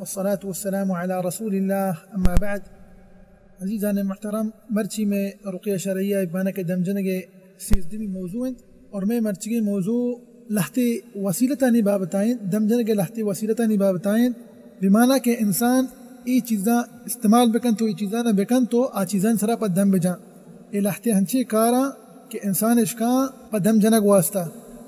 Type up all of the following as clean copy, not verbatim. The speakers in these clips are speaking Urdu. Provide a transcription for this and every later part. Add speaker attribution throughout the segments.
Speaker 1: والصلاة والسلام على رسول الله اما بعد. عزیزان محترم، مرچی میں رقیہ شرعیہ بانہ کے دمجنگ سیزدمی موضوع اور میں مرچی موضوع لہتی وسیلتہ نبا بتائیں، دمجنگ لہتی وسیلتہ نبا بتائیں، بمعنی کہ انسان ای چیزاں استعمال بکن تو ای چیزاں نہ بکن تو آ چیزاں سرا پا دم بجاں اے لہتی ہنچی کارا کہ انسان اشکاں پا دم جنگ واسطہ.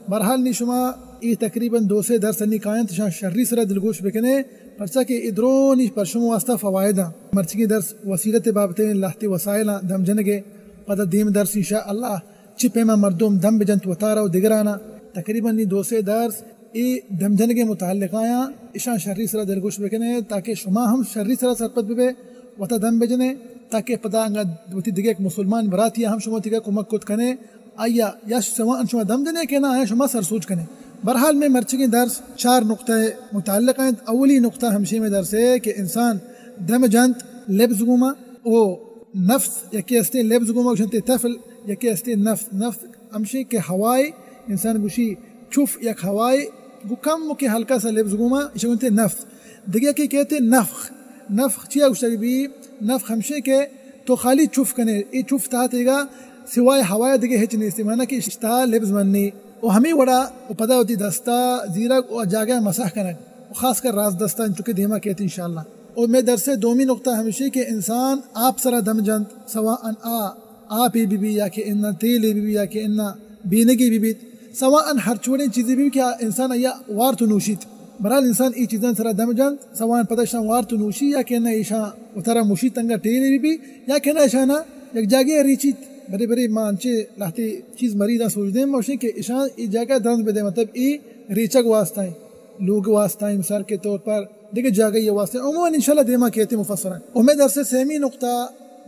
Speaker 1: برحال نی شما ای تقریباً 2 درس نی کائن تشان شرری سرا دلگوش بکنے پرچا کہ ادرونی پر شما واسطہ فوائدہ مرچی درس وسیلت بابتیں لہتی وسائلہ دم جنگے پتہ دیم درس انشاءاللہ چی پیما مردم دم بجنت وطارہ و دگرانا تقریباً نی 2 درس ای دم جنگے متعلق آیا اشان شرری سرا دلگوش بکنے تاکہ شما ہم شرری سرا سرپت ببے وطا دم بجنے تاکہ پتہ انگا دوتی دیگے ایک مسلمان براتی ہم شما تیگا کمک کت کنے آیا یا سوا شما دم جنے کہ نا آیا شما سر سوچ کنے. برحال میں مرچی درس 4 نقطہ متعلق ہیں. اولی نقطہ ہمشی میں درس ہے کہ انسان دم جنت لبز گوما او نفس یکی استے لبز گوما وشنتے تفل یکی استے نفس ہمشی کہ ہوائی انسان گوشی چوف یک ہوائی گو کم کہ ہلکا سا لبز گوما اشنتے نفس دیگه کی کہتے نفخ چیا گوشتا بھی نفخ ہمشی کہ تو خالی چوف کنے ای چوف تاتے گا سوائے ہوائی دیگه ہچ نہیں استعمانا کہ اشتا لبز مننی و ہمیں وڑا پتہ ہوتی دستا زیرک و جاگہ مسح کنک خاص کر راز دستا ان چکے دیما کہتے انشاءاللہ. اور میں درس دومی نقطہ ہمیشہ کہ انسان آپ سرا دم جنت سواء آپ ہی بھی یا کہ انہ تیل بھی یا کہ انہ بینگی بھی سواء ہر چھوڑے چیزیں بھی کہ انسان یا وار تو نوشید. برحال انسان ای چیزیں سرا دم جنت سواء پتہ شان وار تو نوشی یا کہ انہ ایشا اترا مشید تنگا تیل بھی یا کہ انہ ایشانا یک جاگے ریچید بڑے بڑے مانچے لہتی چیز مریضہ سوچ دیں موشی کہ اشان ای جگہ درد بدے مطلب ای ریچک واسطہ ہیں لوگ واسطہ ہیں مثال کے طور پر دیکھیں جاگہ یہ واسطہ ہیں عموماً انشاءاللہ دیما کہتے مفسرہ. امید درس سیمی نقطہ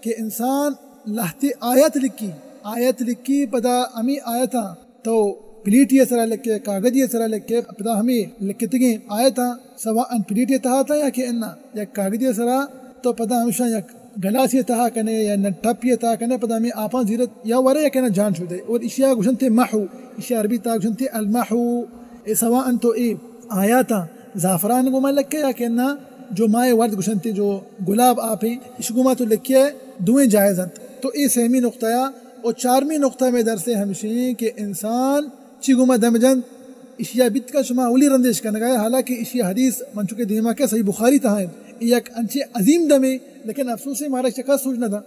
Speaker 1: کہ انسان لہتی آیت لکھی پدا ہمیں آیتاں تو پلیٹ یہ سرا لکھے کاغذ یہ سرا لکھے پدا ہمیں لکھتے گئے آیتاں سواء پلیٹ یہ تہاتا یا کہ انہ یا کاغذ یہ سرا تو پدا ہمیشہ یک گلاس یہ تہا کنے یا ٹپ یہ تہا کنے پدا ہمیں آپاں زیرت یا ورے یا کہنا جان چھو دے. اور اشیاء گوشنتے محو اشیاء عربی تا گوشنتے المحو سواء تو ای آیاتا زعفران گوما لکھے یا کہنا جو مائے ورد گوشنتے جو گلاب آپیں اس گوما تو لکھے دوئیں جائزت. تو ای سیمی نقطہ یا اور 4ویں نقطہ میں درسے ہمشیں کہ انسان چی گوما دم جن اشیاء بیت کا شما اولی رندش کرنے گئے حالانکہ اشیاء حدیث من چکے دیما کے صحیح بخاری تہائیں یک انچے عظیم دمے لیکن افسوس ہے مارا چکا سوچنا تھا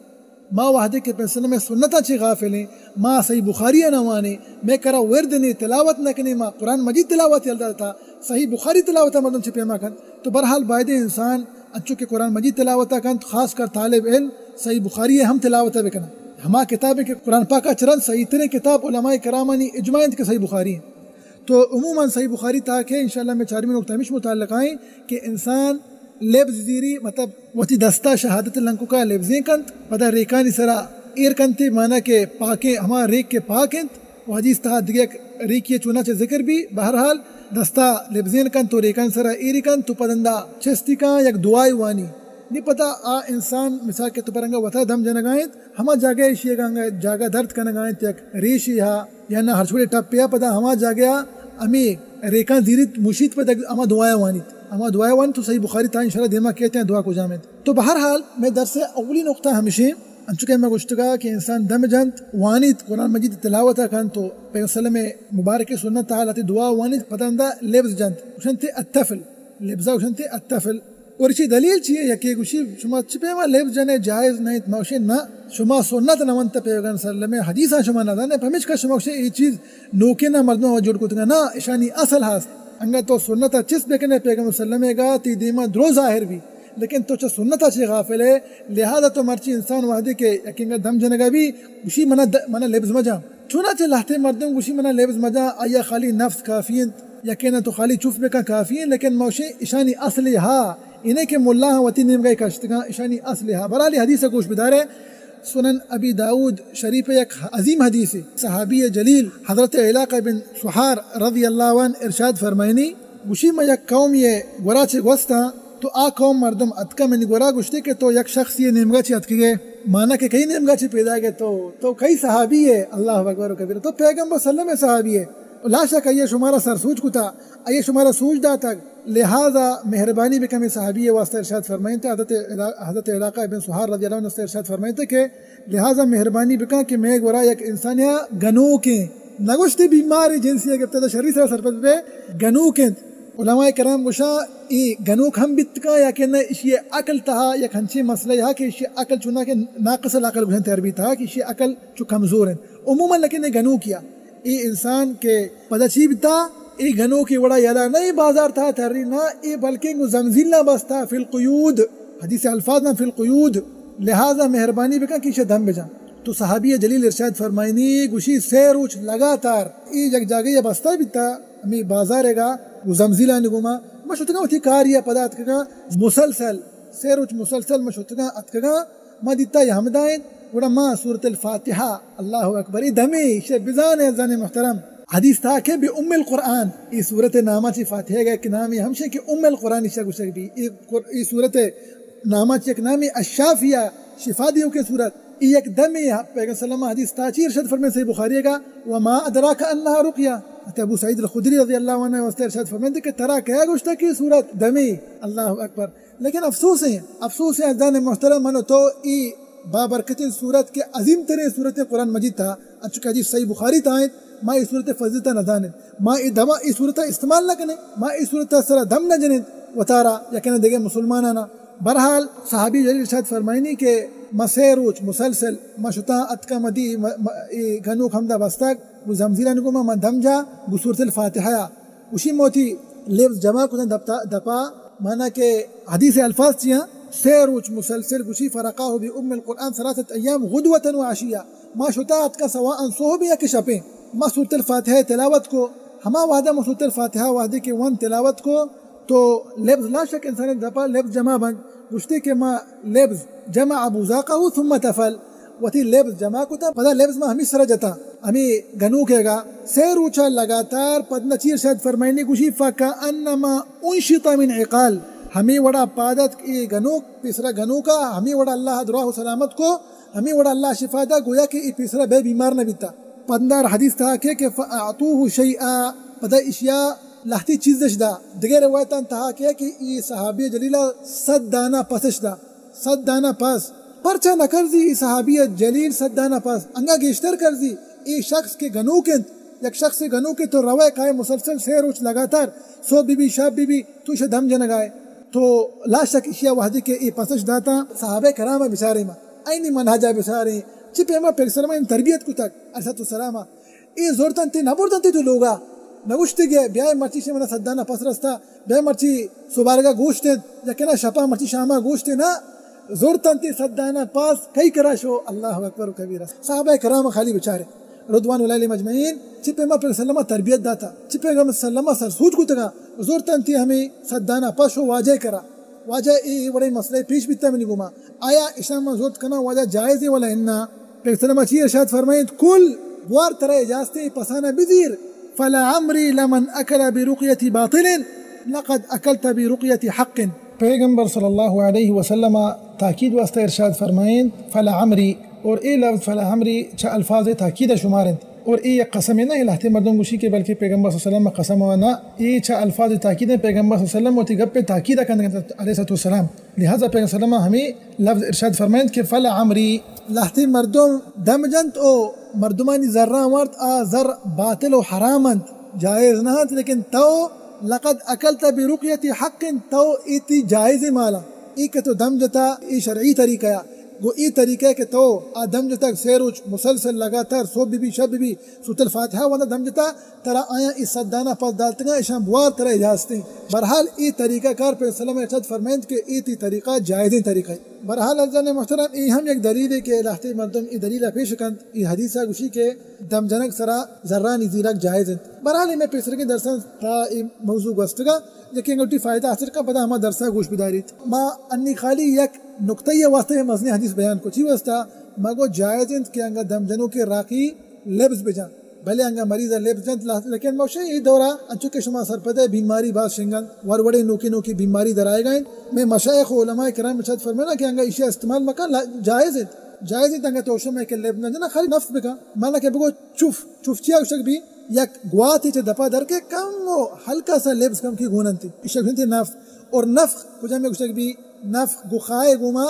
Speaker 1: ما وحدے کے پیسل میں سنتا چھ غافلیں ما صحیح بخاری نوانے میں کرا ورد نے تلاوت نہ کنے ما قرآن مجید تلاوت یلدا تھا صحیح بخاری تلاوت مردم چھ پیما کن. تو برحال باید انسان اچھو کہ قرآن مجید تلاوت کن خاص کر طالب علم صحیح بخاری ہم تلاوت بکنا ہما کتاب کے قرآن پاک چرن صحیح ترین کتاب علماء کرامانی اجماع کے صحیح بخاری ہیں. تو عموماً صحیح بخاری تاک ہے انشاءاللہ میں 4ویں نقطہ مش متعلق آئیں کہ انسان لبز زیری مطلب وتی دستا شہادت لنکو کا لبزیں کنت پدا ریکانی سرا ایر کنتے معنی کہ پاکیں ہما ریک کے پاکنت و حدیث تہا دیگے ریکی چونا چھ ذکر بھی بہرحال دستا لبزین کن تو ریکان سرا ایری کن تو پدندہ چستی کا یک دعائی وانی نہیں پتہ آ انسان مثال کے تو پرنگا وطا دم جنگائیں ہما جاگہ اشیے گا جاگہ درد کنگائیں یک ریشی ہا یا نہ ہر چھوڑے ٹپ پیا پتہ ہما جاگہ امی ریکان زیرت مشید پتہ ہما دعائی وانی اما دعائے وان تو صحیح بخاری تھا انشاءاللہ دیما کہتے ہیں دعا کو جامد. تو بہرحال میں درس اولی نقطہ ہمیشہ انچکے میں گوشتگا کہ انسان دم جنت وانیت قرآن مجید تلاوت کن تو پیغمبر صلی اللہ علیہ وسلم مبارک سنت تعالی دعا وانیت پتندہ لبز جنت وشنتے التفل لبزا وشنتے التفل. اور اسی دلیل چیئے یکی گوشی شما چپے ما لبز جنے جائز نہیں موشے نہ شما سنت نمانتا پیغمبر صلی اللہ علیہ وسلم حدیثاں شما نہ دانے پہمچ کا شما یہ چیز نوکے نہ مردوں ہوا جوڑ کتگا نا اشانی اصل ہاست انگا تو سنتا چس بکنے پیغمبر صلی اللہ علیہ وسلم گا تی دیما درو ظاہر بھی لیکن تو چا سنتا چھ غافل ہے لہذا تو مرچی انسان وحدے کے یکنگا دم جنگا بھی گوشی منا لبز مجا چونا چھ لہتے مردم گوشی منا لبز مجا آیا خالی نفس کافین یقینا تو خالی چوف بکا کافین لیکن موشی اشانی اصلی ہا انہیں کہ ملا وتی نیم گئی کشتگا اشانی اصلی ہا. برالی حدیث گوش بدار ہے سنن ابی داود شریف ایک عظیم حدیث ہے صحابی جلیل حضرت علاقہ بن سحار رضی اللہ عنہ ارشاد فرمائنی گوشی میں یک قوم یہ گورا چھ گوستا تو آ قوم مردم اتکا میں گورا گوشتے کہ تو یک شخص یہ نیمگا چھ اتکی گئے مانا کہ کئی نیمگا چھ پیدا گئے تو کئی صحابی ہے اللہ اکبر و کبیر تو پیغمبر صلی اللہ علیہ وسلم صحابی ہے لا شک یہ شمارا سر سوچ کتا یہ شمارا سوچ دا تک لہذا مہربانی بکمی صحابی واسطہ ارشاد فرمائیں تھے حضرت علاقہ بن سہار رضی اللہ عنہ سے ارشاد فرمائیں تھے کہ لہذا مہربانی بکا کہ میں گورا یک انسانیہ گنو کے نگوشتی بیماری جنسی ایک ابتدا شریع سے سرپت پہ گنو کے علماء کرام گوشا ای گنوک ہم بتکا یا کہ نہ اشی عقل تہا یک ہنچی مسئلہ یہاں کہ اشی عقل چنا کہ ناقص العقل گوشن تربی تھا کہ اشی عقل چو کمزور ہیں عموماً لیکن گنو کیا ای انسان کے پدچی بتا ای گنو کی وڑا یلا نئی بازار تھا تھری نہ ای بلکہ زمزیل نہ بس تھا فی القیود حدیث الفاظ نہ فی القیود لہذا مہربانی بکا کہ اشی دم بجا تو صحابی جلیل ارشاد فرمائنی گوشی سیروچ لگاتار ای جگ جاگے بستا بتا ہمیں بازار گا زمزیلا نگوما مشتگا وتی کاریا پدات کگا مسلسل سیروچ مسلسل مشتگا اتکگا ما دیتا یحمدائن وڑا ما سورة الفاتحہ اللہ اکبر دمی شے بزان زن محترم حدیث تھا کہ بی ام القرآن ای صورت نامہ چی فاتحہ گا ایک نامی ہمشہ کہ ام القرآن اشا گوشک بھی ای صورت نامہ چی ایک نامی الشافیہ شفا دیو کے صورت ای ایک دمی پیغمبر صلی اللہ علیہ وسلم حدیث تاچیر ارشاد فرمائے صحیح بخاری گا وما ادراک انہا رقیہ ابو سعید الخدری رضی اللہ عنہ واسطے ارشاد فرمائے کہ ترا کیا گوشتا کی صورت دمی اللہ اکبر لیکن افسوس ہے ازدان محترم منو تو ای بابرکت صورت کے عظیم ترین صورت قرآن مجید تھا چونکہ حدیث صحیح بخاری تھا ما ای صورت فضلتا نہ دانے ما ای دوا ای صورت استعمال نہ کنے ما ای صورت سرا دم نہ جنے وتارا یا کنے دیگے مسلمانانا بہرحال صحابی جلیل ارشاد فرمائنی کہ مسیروچ مسلسل مشتا اتکا مدی گنوک حمدہ بستک زمزیلہ نگوما من دم جا بسورت الفاتحہ اسی موتی لفظ جمع کتن دپا مانا کہ حدیث الفاظ چیاں سیروچ مسلسل گوشی فرقاہ بی ام القرآن ثلاثت ایام غدوتا و عشیہ ما شتا اتکا سواء صحب یا کشپیں ما سورت الفاتحہ تلاوت کو ہما وعدہ ما سورت الفاتحہ وعدے کے ون تلاوت کو تو لفظ لا شک انسان دپا لفظ جمع بن گوشتے کہ ما لفظ جمع ابو ذاقہ ثم تفل وتی لفظ جمع کو تا پدا لفظ ما ہمیں سر جتا ہمیں گنو کے گا سیر اوچا لگاتار پدنا چیر شاید فرمائنی گوشی فکأنما انشط من عقال ہمیں وڑا پادت ای گنو پیسرا گنو کا ہمیں وڑا اللہ دراہ سلامت کو ہمیں وڑا اللہ شفا دا گویا کہ ای پیسرا بے بیمار نہ بیتا پندار حدیث تھا کہ فاعطوه شیئا پدا اشیاء لحتی چیز دش دا دیگر روایتان تھا کہ ای صحابی جلیلہ 100 دانہ پسش دا 100 دانہ پس پرچہ نہ کرزی ای صحابی جلیل 100 دانہ پس انگا گیشتر کرزی ای شخص کے گنو کے یک شخص کے گنو کے تو روائے کائے مسلسل سیر اوچ لگاتار سو بی بی شاب بی بی تو اسے دھم جنگائے تو لا شک اشیاء وحدی کے ای پسش داتا صحابہ کرامہ بسارے ما اینی منہجہ بسارے چپے ما پیغمبر ان تربیت کو تک علیہ السلام ای زورتن تے نبوردن تے تو لوگا نگوشتے گئے بیائے مرچی سے منہ صدانہ پس رستا بیائے مرچی صبارگا گوشتے یا کنا شپا مرچی شامہ گوشتے نا زورتن تے صدانہ پاس کئی کراشو اللہ اکبر و کبیرہ صحابہ کرام خالی بچارے رضوان اللہ علیہ مجمعین چپے ما پیغمبر سلمہ تربیت داتا چپے پیغمبر سلمہ سرسوچ کو تگا زورتن تے ہمیں صدانہ پاسو واجہ کرا واجہ ای بڑے مسئلے پیش بیتا میں نگوما آیا اشامہ زورت کنا واجہ جائز ہے ولا انہا پیغمبر سلمہ چی ارشاد فرمائیں کل بوار طرح اجازتے پسانہ بزیر فلا عمری لمن اکل برقیت باطل لقد اکلت برقیت حق پیغمبر صلی اللہ علیہ وسلم تاکید واسطہ ارشاد فرمائیں فلا عمری اور اے لفظ فلا عمری چھ الفاظ تاکید شمارند اور اے قسم نہ الہتے مردم گوشی کے بلکہ پیغمبر صلی اللہ علیہ وسلم قسم و نہ اے چھ الفاظ تاکید پیغمبر صلی اللہ علیہ وسلم وتی گپ پہ تاکید کرنے علیہ السلام لہذا پیغمبر صلی اللہ علیہ وسلم ہمیں لفظ ارشاد فرمائیں کہ فلا عمری لہتے مردم دم جنت او مردمانی ذرہ مرد آ ذر باطل و حرامند جائز نہ لیکن تو لقد اکلت برقیت حق تو ایتی جائز مالا ای کہ تو دم جتا ای شرعی طریقہ وہ ای طریقہ کہ تو دم جتا سیروچ مسلسل لگاتار سو بی بی شب بی بی سورۃ الفاتحہ وانا دم جتا ترا آیا اس صدانہ پاس ڈالتے ہیں اشام بوار طرح اجازتے ہیں برحال ای طریقہ کار پہ سلام ارشاد فرمائیں کہ ای تی طریقہ جائز طریقہ ہے برحال عزیزان محترم ای ہم ایک دلیل ہے کہ لہتے مردم ای دلیل پیش کند ای حدیثہ گوشی کے دم جنک سرا ذرانی زیرک جائز ہیں برحال میں پیسر کے درسن تا ای موضوع گستگا لیکن گوٹی فائدہ حاصل کا پتہ ہما درسہ گوش بداری ما انی خالی یک نقطہ یہ واسطے مزنی حدیث بیان کو چی واسطہ مگو جائز انت کہ انگا دم جنوں کے راقی لبز بجان بھلے انگا مریضہ لبز جنت لیکن موشے یہ دورہ انچو کے شما سر پدے بیماری باز شنگن وروڑے نوکی نوکی بیماری درائے گئیں میں مشایخ و علماء کرام ارشاد فرمانا کہ انگا اشیاء استعمال مکان جائز انت انگا توشہ میں کہ لبز نہ جنا خالی نفس بکا مانا کہ بگو چوف چیا اشک بھی یک گواتی چه دپا در کے کم و ہلکا سا لبس کم کی گونن تھی اشک تھی نفخ اور نفخ کجا میں گوشتک بھی نفخ گخائے گوما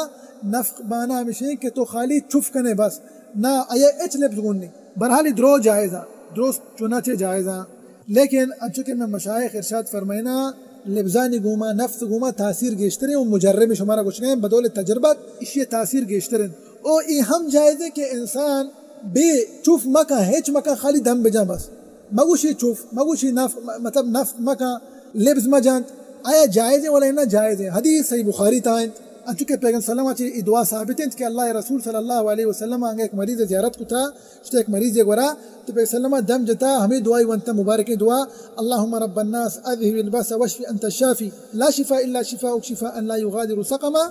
Speaker 1: نفخ بانا ہمیشہ کہ تو خالی چف کنے بس نہ آیا اچ لبس گوننی برحالی درو جائزہ درو چنانچہ جائزہ لیکن انچکہ میں مشایخ ارشاد فرمائنا لبزانی گوما نفس گوما تاثیر گیشتریں اور مجرب شمارا کچھ گئے بدول تجربت اسی تاثیر گیشتریں اور یہ ہم جائز ہے کہ انسان بے چوف مکا ہیچ مکا خالی دم بجا بس مگوشی چوف مگوشی مطلب نفس مکا لبز مجانت آیا جائز ہے ولا نہ جائز ہے حدیث صحیح بخاری تائن انچکہ پیغمبر صلی اللہ علیہ وسلم دعا ثابت ہے کہ اللہ رسول صلی اللہ علیہ وسلم آنگا ایک مریض زیارت کو تھا چھتے ایک مریض گورا تو پیغمبر صلی اللہ علیہ وسلم دم جتا ہمیں دعائی وانتا مبارک دعا اللہم رب الناس اذهب الباس واشفی انت الشافی لا شفاء الا شفاء شفاء لا یغادر سقما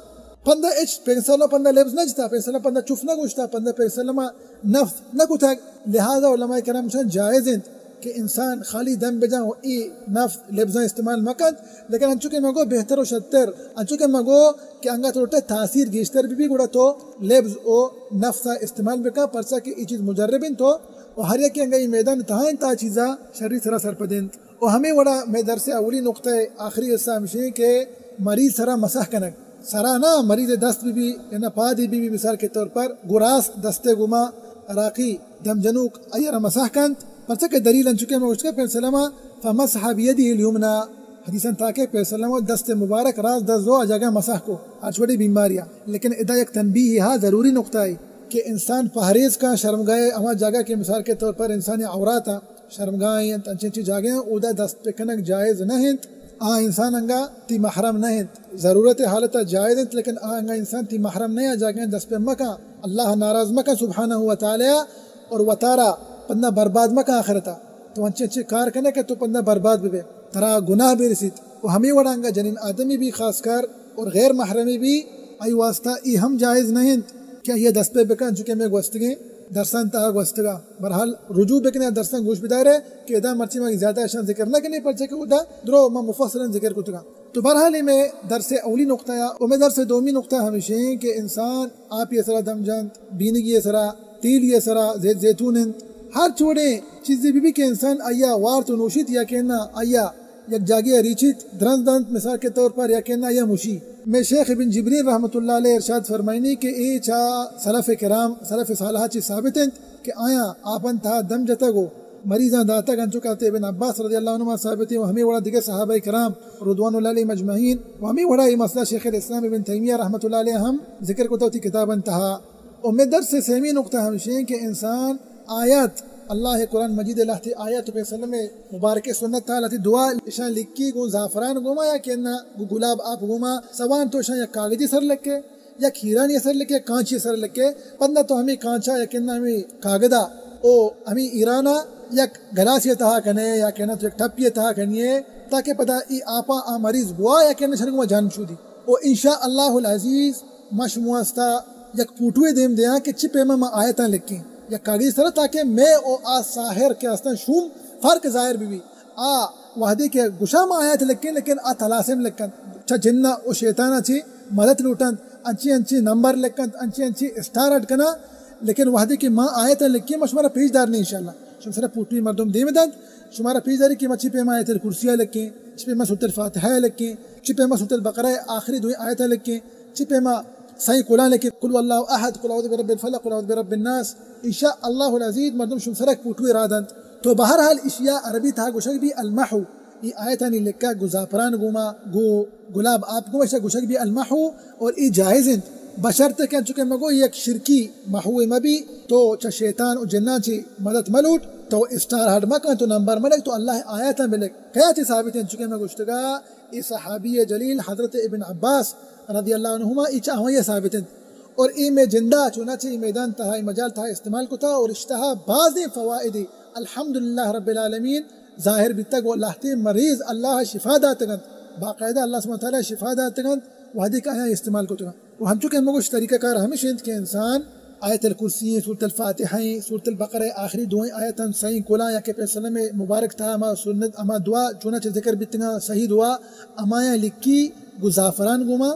Speaker 1: پندہ اچ پیغمبر صلی اللہ علیہ وسلم پندہ لبز نجتا پیغمبر صلی اللہ علیہ وسلم پندہ چف نہ گوشتا پندہ پیغمبر صلی اللہ علیہ وسلم نفس نہ کو تھا لہذا علماء کرام شان جائز ہیں کہ انسان خالی دم بجا و ای نفس لبزاں استعمال مکد لیکن انچوکے مگو بہتر و شتر انچوکے مگو کہ انگا توٹے تاثیر گیشتر بھی گوڑا تو لبز او نفسا استعمال بکا پرسا کہ ای چیز مجربین تو و ہر یکی انگا ای میدان تہائن تا چیزا شری سرا سرپدین و ہمیں وڑا میں درس اولی نقطہ آخری حصہ ہمشہ کہ مریض سرا مسح کنک سرا نا مریض دست بھی یا پا دی بھی مثال کے طور پر گراس دستے گما راقی دم جنوک ایرا مسح کند پرسا کہ دلیل انچکے میں گوشت پیر سلامہ فمسح بیدی الیمنا حدیثاً تاکہ پیر سلامہ دست مبارک راز دست دو جگہ مسح کو آچوڑی بیماریاں لیکن ادا ایک تنبیہ ہاں ضروری نقطہ ہے کہ انسان پہریز کا شرمگاہ اما جگہ کے مثال کے طور پر انسانی عوراتا شرمگاہیں انچی انچی جاگیں ادا دست پہ کنک جائز نہ ہیں انسان انگا تی محرم نہ ہیں ضرورت حالتا جائز ہیں لیکن انگا انسان تی محرم نہیں جاگیں دست پہ مکہ اللہ ناراض مکہ سبحانہ وتعالی اور وطارہ پندہ برباد مکہ آخرتا تو انچے کار کنے کہ تو پندہ برباد بھی ترا گناہ بھی رسید وہ ہمیں وڑانگا جنین آدمی بھی خاص کر اور غیر محرمی بھی ای واسطہ ای ہم جائز نہیں کیا یہ دست پہ بکن چکے میں گوستگیں درسان تہا گوستگا برحال رجوع بکنے درسان گوش بدار ہے کہ ادا مرچی میں زیادہ اشان ذکر نہ کرنے پڑچے کہ ادا درو میں مفصلا ذکر کتگا تو برحال میں درس اولی نقطہ یا اور میں درس دومی نقطہ ہمیشہ کہ انسان آپ یہ سرا دم جانت بینگی یہ سرا تیل یہ سرا زیت زیتون ہر چھوڑے چیزیں بھی کہ انسان آیا وار تو نوشید یا کہنا آیا یک جاگی ریچیت درنز دانت مثال کے طور پر یا کہنا یا مشی میں شیخ ابن جبرین رحمۃ اللہ علیہ ارشاد فرمائنی کہ اے چا سلف کرام سلف صالحہ چی ثابت ہیں کہ آیا آپن تھا دم جتا گو مریضاں داتا گنچو کہتے ابن عباس رضی اللہ عنہ ثابت ہیں وہ ہمیں وڑا دیگر صحابہ کرام رضوان اللہ علیہ مجمعین وہ ہمیں وڑا یہ مسئلہ شیخ الاسلام ابن تیمیہ رحمۃ اللہ علیہ ہم ذکر کو تھی کتاب انتہا اور میں درس سے سیمی نقطہ ہمشہ کہ انسان آیات اللہ قرآن مجید اللہ تی آیات پہ سلم مبارک سنت تھا اللہ تی دعا اشان لکھی گو زعفران گوما یا کہنا گو گلاب آپ گوما سوان تو اشان یا کاغذی سر لکھے یا کھیرانی سر لکھے کانچی سر لکھے پندہ تو ہمیں کانچا یا کہنا ہمیں کاغدہ او ہمیں ایرانا یا گلاسی تہا کنے یا کہنا تو ایک ٹپی تہا کنیے تاکہ پتہ ای آپا مریض بوا یا کہنا شرگو جان شودی او انشاءاللہ العزیز مشموستا یک پوٹوے دیم دیا کہ چپے میں آیتاں لکھیں یا کاغذی سر تاکہ میں او ساحر کے استن شوم فرق ظاہر بھی وحدی کے گشا میں آیت لکھیں لیکن تلاسم لکھن چھا جنہ او شیطانہ چی مدد لوٹن انچی انچی نمبر لکھن انچی انچی اسٹار اٹکنا لیکن وحدی کی ماں آیتاں لکھیں شمارا پیج دار نہیں انشاءاللہ شمارا پوٹوی مردم دیم دند شمارا پیج داری کی چپے میں آیت الکرسیہ لکھیں چپے میں سورۃ الفاتحہ لکھیں چپے میں سورۃ البقرہ آخری دو آیتاں لکھیں چپے میں صحیح قرآن لکھیں قل واللہ احد قل اعوذ برب الفلق قل اعوذ برب الناس انشاء اللہ العزیز مردم شمسرک پوٹوی رادند تو بہرحال اشیاء عربی تھا گوشک بھی المحو یہ آیتانی لکھا گو زعفران گوما گو گلاب آپ گوما اشیاء گوشک بھی المحو اور ای جائزن بشرط کہ چکے مگو یک شرکی محو مبی تو چا شیطان و جنان چی مدد ملوٹ تو اسٹار ہڈ مکن تو نمبر ملک تو اللہ آیتاں ملک کیا چی ثابت ہیں چکے میں گوشتگا ای صحابی جلیل حضرت ابن عباس رضی اللہ عنہما ای چاہویں یہ ثابت ہیں اور ای میں جندہ چونچہ ای میدان تھا ای مجال تھا استعمال کو تھا اور اشتہا بعض فوائد الحمدللہ رب العالمین ظاہر بیتا گو اللہ تی مریض اللہ شفا داتگند باقاعدہ اللہ سبحانہ وتعالی شفا داتگند وحدی کا ہے استعمال کو تھا وہ ہم چکے مگوش طریقہ کار ہمیشہ کہ انسان آیت الکرسی سورۃ الفاتحہ سورۃ البقرہ آخری دعائیں آیتاں صحیح کلا یا کہ پیسلم میں مبارک تھا اما سنت اما دعا چونچہ ذکر بیتنا صحیح دعا امایا لکھی گو زعفران گوما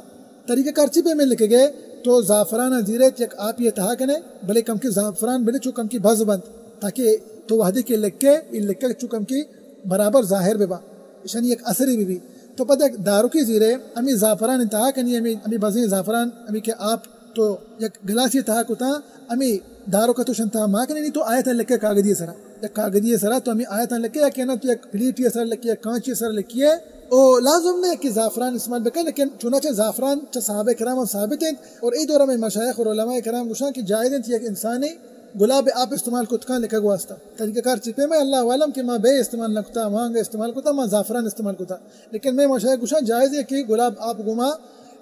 Speaker 1: طریقہ کار چی پہ میں لکھے گئے تو زعفران زیرت یک آپ یہ تہا کنے بلے کم کی زعفران بلے چو کم کی بھز بند تاکہ تو وحدی کے لکھے چکم کی برابر ظاہر ببا شنی ایک اثری بھی تو پتہ دارو کی زیرے امی زعفران انتہا کنی امی بزیں زعفران امی کے آپ تو یک گلاسی تہا کتا امی دارو کا تو شنتہا ماں کنی نہیں تو آیت لکھے کاغذی سرا یک کاغذی سرا تو امی آیت لکھے یا کہنا تو یک پلیٹی سر لکھی یک کانچی سر لکھی ہے او لازم نہیں کہ زعفران استعمال بکر لیکن چنانچہ زعفران چا صحابہ کرام ثابت ہیں اور ای دورہ میں مشایخ اور علماء کرام گوشان کی جائز ہیں یک انسانی گلاب آپ استعمال کتکان لکھا گواستا طریقہ کار چپے میں اللہ عالم کہ ماں بے استعمال نہ کتا مانگا استعمال کتا ماں زعفران استعمال کتا لیکن میں مشایخ گوشان جائز ہے کہ گلاب آپ گما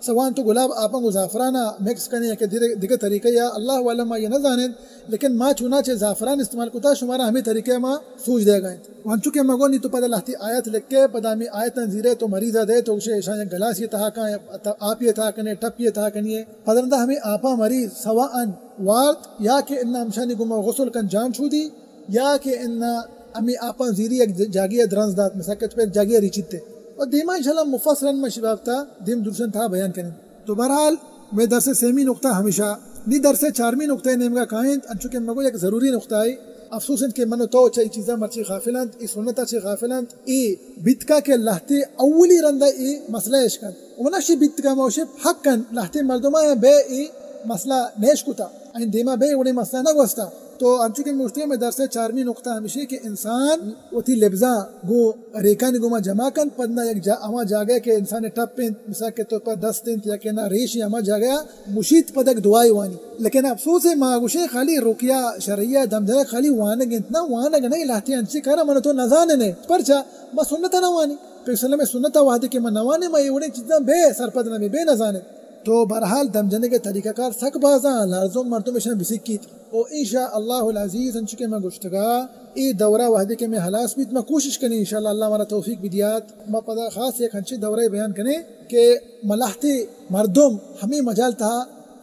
Speaker 1: سوان تو گلاب آپاں کو زعفرانہ مکس کرنے کہ دیگر طریقہ یا اللہ عالم یہ نہ جانیں لیکن ماں چنانچہ زعفران استعمال کتا شمارا ہمیں طریقہ ماں سوچ دے گئے وہاں چکے مگو نہیں تو پتہ لہتی آیت لکھ کے پتہ ہمیں آیت نظیرے تو مریضہ دے تو اسے شاید گلاس یہ تہا کھائیں آپ یہ تہا کنے ٹپ یہ تہا کنیے پدرندہ ہمیں آپا مریض سواءن وارد یا کہ انہا ہمشانی گما غسل کن جان چھو دی یا کہ انہا ہمیں آپا زیری ایک جاگیہ درنز دات مساکت پہ جاگیہ ریچیت تے اور دیمہ انشاءاللہ مفصلاً میں شباب تا دیم درسن تھا بیان کریں تو بہرحال میں درس سیمی نقطہ ہمیشہ نہیں درس چارمی نقطہ نیمگا کائیں انچو مگو ایک ضروری نقطہ ہے افسوساً کہ منو تو چاہی چیزاں مرچی غافلند ای سنتا چی غافلند ای بیتکا کے لہتے اولی رندہ ای مسئلہ اشکن ونشی بیتکا موشب حقاً لہتے مردمہ بے ای مسئلہ نیش کتا این دیما بے وڑی مسئلہ نہ گوستا تو انچو کے مشتری میں درس چارمی نقطہ ہمیشہ کہ انسان وتی لبزا گو ریکانی گو ما جمع کن پدنا یک اما جاگے کہ انسان ٹپ پین مثال کے طور پر 10 دن یا کہ نہ ریشی اما جاگیا مشید پدک دعائی وانی لیکن افسوس ہے ماغوشے خالی رقیہ شرعیہ دمدرہ خالی وانگ اتنا وانگ نہیں لاتی انچی کارا من تو نزانے نے پرچا ما سنتا نوانی پھر سلم سنتا وحدی کے من نوانے ما یہ وڑی چیزاں بے سرپد نمی بے نزانے تو بہرحال دم جنے کے طریقہ کار سک بازاں لازم مردم اشنا بسکیت او انشاءاللہ العزیز انچکے میں گشتگا ای دورہ وحدی کے میں حلاس بیت میں کوشش کریں انشاءاللہ اللہ ہمارا توفیق بدیات ما پدا خاص ایک ہنچے دورہ بیان کریں کہ ملاحتی مردم ہمیں مجال تھا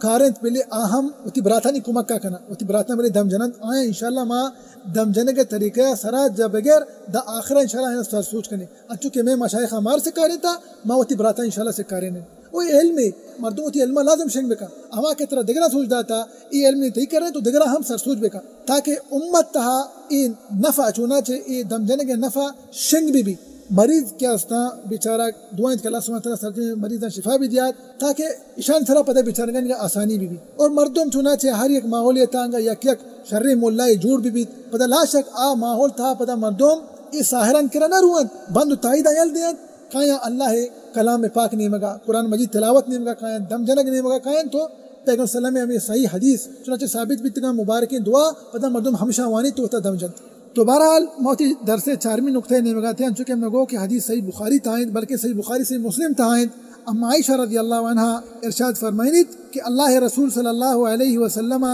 Speaker 1: کارنت پہلے آہم اتی براتانی کمک کا کنا اتی براتنا میرے دم جنند آئیں انشاءاللہ ما دم جنے کے طریقہ سرات جا بغیر دا آخرہ انشاءاللہ ہمیں سر سوچ کریں انچکے میں مشایخ ہمار سے کارے تھا ما اتی براتا انشاءاللہ سے کارے نہیں وہ علم مردوں تی علم لازم شنگ بکا اما کی طرح دگرہ سوچ داتا ای علم نہیں کر رہے تو دگرہ ہم سر سوچ بکا تاکہ امت تہا ای نفع چونا چھے ای دم جنے کے نفع شنگ بھی مریض کیا استا بیچارہ دعائیں کہ اللہ سبحانہ وتعالی سر مریضاں شفا بھی دیات تاکہ اشان سرا پتہ بیچارگان کا آسانی بھی اور مردم چونا چھے ہر ایک ماحولیت آنگا یک شر مولائی جوڑ بھی پتہ لا شک آ ماحول تھا پتہ مردم ای ساہران کرا نہ روان بند تائید آیل دیات کھایا اللہ کلام پاک نہیں مگا قرآن مجید تلاوت نہیں مگا کھایا دم جنگ نہیں مگا کھایا تو پیغمبر صلی اللہ علیہ وسلم ہمیں صحیح حدیث چنانچہ ثابت بھی تکا مبارکین دعا پتہ مردم ہمیشہ وانی تو ہوتا دم جنگ تو بہرحال موتی درس چارمی نقطہ نہیں مگا تھے انچکہ ہم گو کہ حدیث صحیح بخاری تھائیں بلکہ صحیح بخاری صحیح مسلم تھائیں اما عائشہ رضی اللہ عنہ ارشاد فرمائنیت کہ اللہ رسول صلی اللہ علیہ وسلم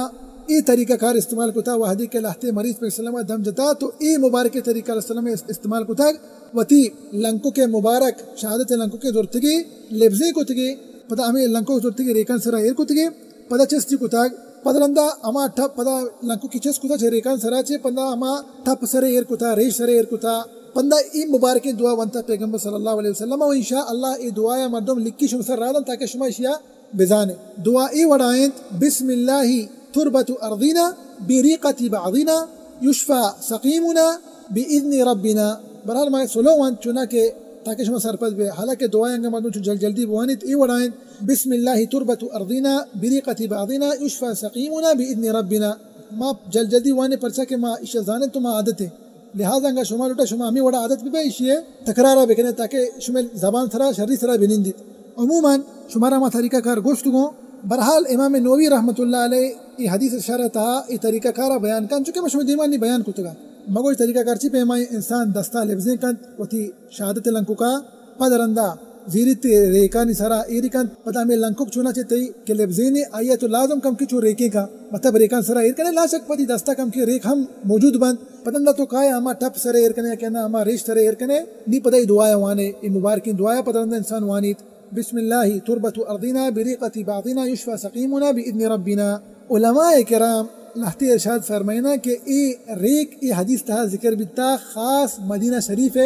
Speaker 1: ای طریقہ کار استعمال کتا وحدی کے لہتے مریض پر سلمہ دم جتا تو ای مبارک طریقہ رسلم استعمال کتا وتی لنکو کے مبارک شہادت لنکو کے زورتگی لبزی کو تگی پتہ ہمیں لنکو کے زورتگی ریکن سرا ایر کو تگی پتہ چستی کتا پدرندہ اما ٹھپ پتہ لنکو کی چس کتا چھے ریکن سرا چھے پندہ اما ٹھپ سر ایر کتا ریش سر ایر کتا پندہ ای مبارک دعا ونتا پیغمبر صلی اللہ علیہ وسلم و انشاءاللہ ای دعا مردم لکی شم سر رادن تاکہ شما اشیاء بزانے دعا ای وڑائیں بسم اللہ تربت ارضنا بریقت بعضنا یشفى سقیمنا باذن ربنا برحال میں سلوان چنا کہ تاکہ شما سرپد بے حالانکہ دعائیں گا مردم چون جلدی بوانیت ای وڑائیں بسم اللہ تربت ارضنا بریقت بعضنا یشفى سقیمنا باذن ربنا ما جلدی وانے پرچا کہ ما اشیاء زانے تو ما عادت ہے لہذا انگا شما لوٹا شما ہمیں وڑا عادت بھی اشیاء تکرارہ بکنے تاکہ شما زبان تھرا شرری تھرا بنندید عموماً شمارا ما طریقہ کار گوشت گو برحال امام نووی رحمۃ اللہ علیہ یہ حدیث اشارہ تھا یہ طریقہ کارا بیان کن چونکہ مشہور دیمانی بیان کتگا مگو طریقہ کار چی پیمائی انسان دستا لفظیں کن وتی شہادت لنکو کا پدرندہ زیرت ریکانی سرا ایری کن پتہ میں لنکوک چونا چاہتے کہ لفظیں آئیے تو لازم کم کی چو ریکیں کا مطلب ریکان سرا ایر کنے لا شک پتی دستا کم کی ریک ہم موجود بند پتندہ تو کہا ہے ہما ٹپ سر ایر کنے کہنا ہما ریش سر ایر کنے نہیں پتہ دعائیں وانے یہ مبارکین دعائیں پترندہ انسان وانیت بسم اللہ تربت ارضنا بریقت بعضنا یشفى سقیمنا باذن ربنا علماء کرام لہتی ارشاد فرمائنا کہ ای ریک ای حدیث تہا ذکر بیتا خاص مدینہ شریف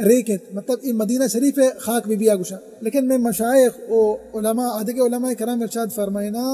Speaker 1: ریکت مطلب ای مدینہ شریف خاک بھی بیا گوشا لیکن میں مشایخ و علماء آدھے کے علماء کرام ارشاد فرمائنا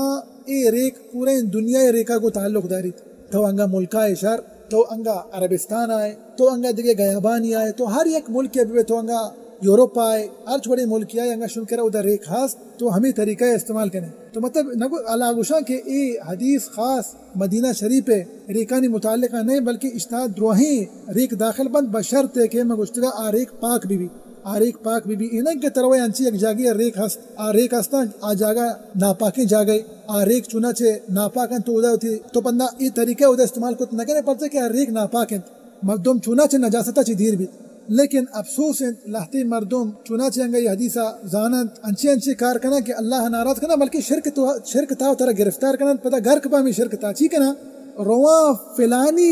Speaker 1: ای ریک پورے دنیا ریکا کو تعلق داری تو انگا ملکہ اشار تو انگا عربستان آئے تو انگا دیگه گیابانی آئے تو ہر یک ملک بھی تو انگا یورپ آئے ہر چھوڑے ملک آئے انگا شروع کرا ادھر ریک خاص تو ہمیں طریقہ استعمال کریں تو مطلب نگو اللہ گوشا کہ ای حدیث خاص مدینہ شریف ریکانی متعلقہ نہیں بلکہ اشتہاد دروہیں ریک داخل بند بشرط ہے کہ مگشتگا آریک پاک بھی آریک پاک بھی انہیں کے تروے انچی ایک جاگی ریک ہستا آ جاگا ناپاکیں جاگئی آریک چنانچہ ناپاکن تو ادھا ہوتی تو بندہ ای طریقہ ادھا استعمال کو نکنے پڑتے کہ ریک ناپاکن مردم چنانچہ نجاستا چی دیر بھی لیکن افسوس لہتی مردم چنانچہ انگا یہ حدیثہ زانت انچی کار کنا کہ اللہ ناراض کنا بلکہ شرک تا ترہ گرفتار کنا پتہ گھر کپا میں شرک تا چی کنا رواں فلانی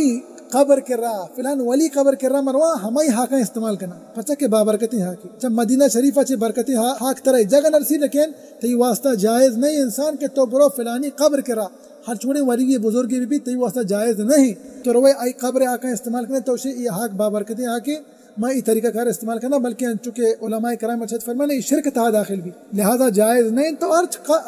Speaker 1: قبر کر رہا فلان ولی قبر کر رہا مروا ہمائی حاکاں استعمال کرنا پچھا کہ بابرکتی حاکی جب مدینہ شریفہ چھ برکتی حاک ترہ جگہ نرسی لیکن تی واسطہ جائز نہیں انسان کہ تو برو فلانی قبر کر رہا ہر چھوڑے ولی بزرگی بھی تی واسطہ جائز نہیں تو روئے آئی قبر حاکاں استعمال کرنا تو اسے یہ حاک بابرکتی حاکی میں یہ طریقہ کار استعمال کرنا بلکہ چونکہ علماء کرام ارشاد فرمانے یہ شرک تھا داخل بھی لہذا جائز نہیں تو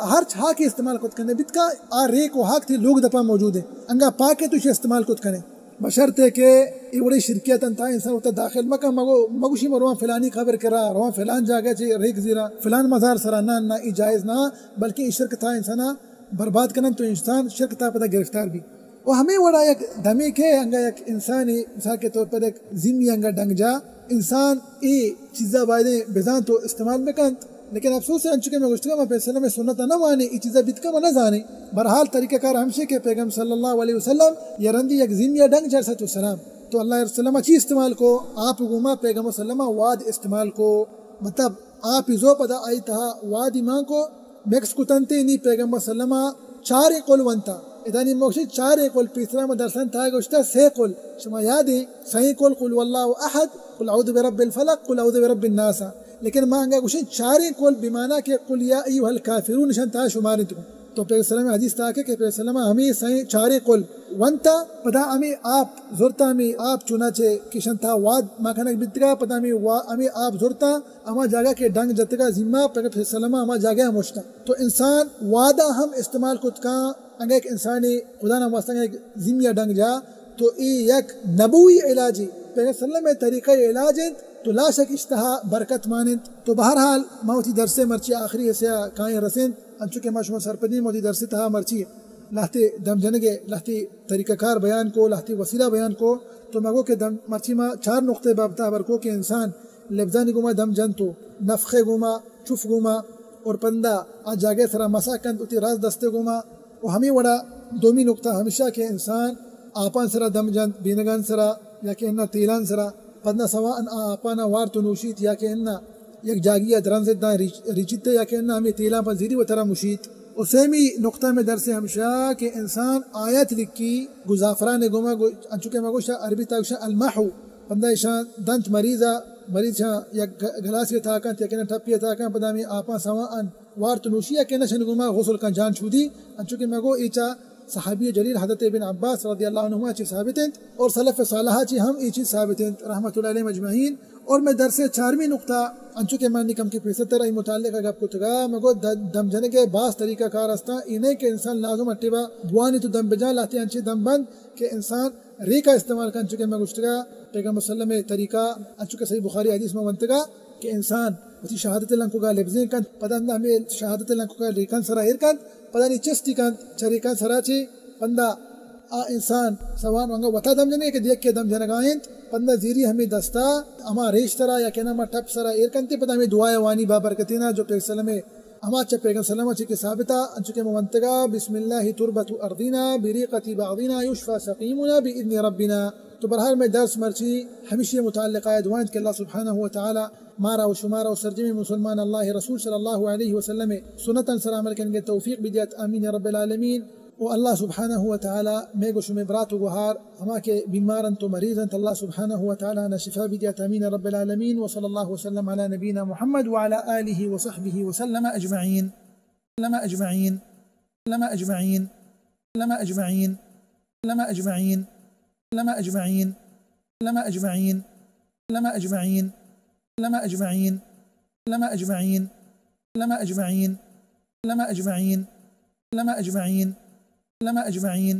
Speaker 1: ہر چھا کے استعمال خود کرنے بیت کا ریک و حاک تھی لوگ دپا موجود ہے انگا پاک ہے تو اسے استعمال خود کریں بشرط ہے کہ یہ بڑی شرکیت انتا انسان ہوتا داخل مکہ مگوشی مروان فلانی خبر کرا روان فلان جاگہ چی ریک زیرا فلان مزار سرا نہ ای جائز نہ بلکہ یہ شرک تھا انسانا برباد کرنا تو انسان شرک تھا پتہ گرفتار بھی وہ ہمیں وڑا ایک دھمیک ہے انگا ایک انسانی مثال کے طور پر ایک زمی انگا ڈنگ جا انسان ای چیزہ بائدیں بزان تو استعمال میں کنت لیکن افسوس ہے انچکے میں گشتگا میں پیسلہ میں سنتا نہ مانے ای چیزہ بیتکا میں نہ زانے برحال طریقہ کار ہمشے کے پیغمبر صلی اللہ علیہ وسلم یہ رندی ایک زمیا ڈنگ جرسۃ السلام تو اللہ علیہ وسلم چی استعمال کو آپ گوما پیغمبر صلی اللہ علیہ وسلم واد استعمال کو مطلب آپ زو پدا آئی تہا واد ایمان کو میکس کتنتے نی پیغمبر صلی اللہ علیہ وسلم چار قول ونتا ادانی موشی چار قول پیسرا مدرسان تھا گوشتا سے قول شما یادیں صحیح قول واللہ احد قل اعوذ برب الفلق قل اعوذ برب الناس لیکن ماں انگا گوشیں چاریں قول بمانا کہ قل یا ایوہ الکافرون نشان تا شمارن تکن تو پیغمبر صلی اللہ علیہ وسلم حدیث تاکہ کہ پیغمبر صلی اللہ علیہ وسلم ہمیں صحیح چاریں قول ونتا پدا ہمیں آپ زورتا ہمیں آپ چنانچہ کشن تا واد ماکھنک بیتگا پدا ہمیں آپ زورتا اما جاگہ کے ڈنگ جتگا ذمہ پیغمبر صلی اللہ علیہ وسلم اما جاگہ مشتا تو انسان وعدہ ہم استعمال کت کا انگا ایک انسانی خدا نام واسطہ ایک ذمہ ڈنگ جا تو ای یک نبوی علاجی پیغمبر صلی اللہ علیہ وسلم طریقہ علاج تو لا شک اشتہا برکت مانند تو بہرحال موتی درسے مرچی آخری اسے کائیں رسند انچو کہ ماشما سرپدی موتی درسے تہا مرچی لہتے دم جنگے لہتی طریقہ کار بیان کو لہتی وسیلہ بیان کو تو مگو کہ دم مرچی ما چار نقطے بابتا برکو کہ انسان لفظانی گوما دم جن تو نفخ گوما چف گوما اور پندہ آج جاگے سرا مسا کند اتی راز دستے گوما وہ ہمیں وڑا دومی نقطہ ہمیشہ کہ انسان آپان سرا دم جن بینگان سرا یا کہ انہا تیلان سرا پدنا سواء آپانا وار تو نوشید یا کہ انہا یک جاگیہ درنزد دائیں ریچیتے یا کہ انہا ہمیں تیلان پر زیری و ترہ مشید اور سیمی نقطہ میں درس ہمشہ کہ انسان آیت لکھی گزافران گوما انچکے مگوشا عربی تاکشا المحو پندہ شان دنت مریض شان یا گلاس کے تھاکن یا کہ ٹھپی تھاکن پدہ ہمیں آپان سواء وار تو نوشی یا کہ انہا شن گوما غسل کن جان چھودی انچکے مگو ایچا صحابی جلیل حضرت ابن عباس رضی اللہ عنہ چیز ثابت ہیں اور سلف صالحہ چی ہم یہ چیز ثابت ہیں رحمت اللہ علیہ مجمعین اور میں درس چارمی نقطہ انچو کے معنی کم کی پیسر ای متعلق اگر کو تگا مگو دم جنے کے بعض طریقہ کار استا انہیں کہ انسان لازم اٹھبا دعانی تو دم بجا لاتے انچے دم بند کہ انسان ریکا استعمال کر انچو کے میں گشتگا پیغمبر صلی اللہ علیہ وسلم طریقہ انچو کے صحیح بخاری حدیث میں منتگا کہ انسان اسی شہادت لنکو کا لفظیں کن پدندہ ہمیں شہادت لنکو کا ریکن سرا ایر کن پدہ نہیں چستی کن چریکن سرا چی پندہ انسان سوان وانگا وطا دم جنے کہ دیکھ کے دم جنگائیں پندہ زیری ہمیں دستا اما ریش سرا یا کہ نما ٹپ سرا ایر کنتے پدہ ہمیں دعائے وانی بابرکتینا جو پیغمبر صلی اللہ علیہ وسلم اما چا پیغمبر صلی اللہ علیہ وسلم کے ثابتہ انچکے مونتگا بسم اللہ تربت ارضنا بریقت بعضنا یشفى سقیمنا بإذن ربنا تو برحال میں درس مرچی ہمیشہ متعلق آئے دعائیں کہ اللہ سبحانہ وتعالی مارا و شمارا و سرجمی مسلمان اللہ رسول صلی اللہ علیہ وسلم سنتا سلام علیکن کے توفیق بدیت آمین یا رب العالمین و اللہ سبحانہ وتعالی میں گو شمی برات و گوھار ہما کے بیمارن تو مریضن اللہ سبحانہ وتعالی نا شفا بدیت آمین یا رب العالمین و صلی اللہ وسلم علی نبینا محمد وعلى آلہ وصحبہ وسلم اجمعین لما اجمعین لما اجمعین لما اجمعین لما اجمعین لما اجمعین لما اجمعین لما اجمعین لما اجمعین لما اجمعین لما اجمعین لما اجمعین لما اجمعین لما اجمعین